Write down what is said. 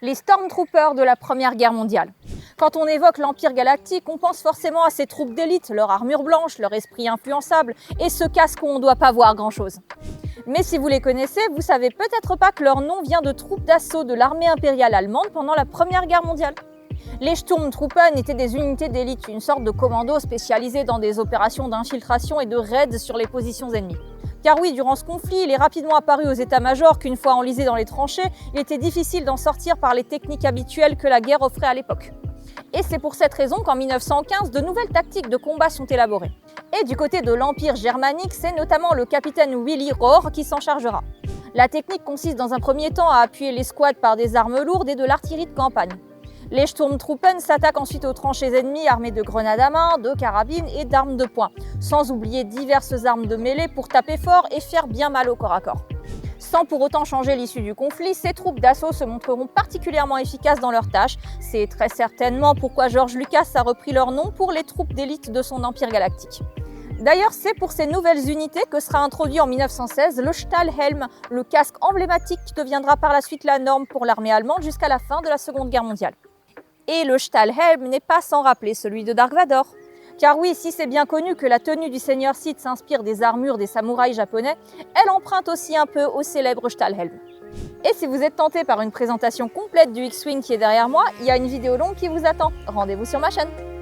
les Stormtroopers de la Première Guerre mondiale. Quand on évoque l'Empire galactique, on pense forcément à ces troupes d'élite, leur armure blanche, leur esprit influençable et ce casque où on ne doit pas voir grand-chose. Mais si vous les connaissez, vous savez peut-être pas que leur nom vient de troupes d'assaut de l'armée impériale allemande pendant la Première Guerre mondiale. Les Sturmtruppen étaient des unités d'élite, une sorte de commando spécialisé dans des opérations d'infiltration et de raids sur les positions ennemies. Car oui, durant ce conflit, il est rapidement apparu aux états-majors qu'une fois enlisés dans les tranchées, il était difficile d'en sortir par les techniques habituelles que la guerre offrait à l'époque. Et c'est pour cette raison qu'en 1915, de nouvelles tactiques de combat sont élaborées. Et du côté de l'Empire germanique, c'est notamment le capitaine Willy Rohr qui s'en chargera. La technique consiste dans un premier temps à appuyer l'escouade par des armes lourdes et de l'artillerie de campagne. Les Sturmtruppen s'attaquent ensuite aux tranchées ennemies armées de grenades à main, de carabines et d'armes de poing, sans oublier diverses armes de mêlée pour taper fort et faire bien mal au corps à corps. Sans pour autant changer l'issue du conflit, ces troupes d'assaut se montreront particulièrement efficaces dans leurs tâches. C'est très certainement pourquoi George Lucas a repris leur nom pour les troupes d'élite de son empire galactique. D'ailleurs, c'est pour ces nouvelles unités que sera introduit en 1916 le Stahlhelm, le casque emblématique qui deviendra par la suite la norme pour l'armée allemande jusqu'à la fin de la Seconde Guerre mondiale. Et le Stahlhelm n'est pas sans rappeler celui de Dark Vador. Car oui, si c'est bien connu que la tenue du Seigneur Sith s'inspire des armures des samouraïs japonais, elle emprunte aussi un peu au célèbre Stahlhelm. Et si vous êtes tenté par une présentation complète du X-Wing qui est derrière moi, il y a une vidéo longue qui vous attend. Rendez-vous sur ma chaîne.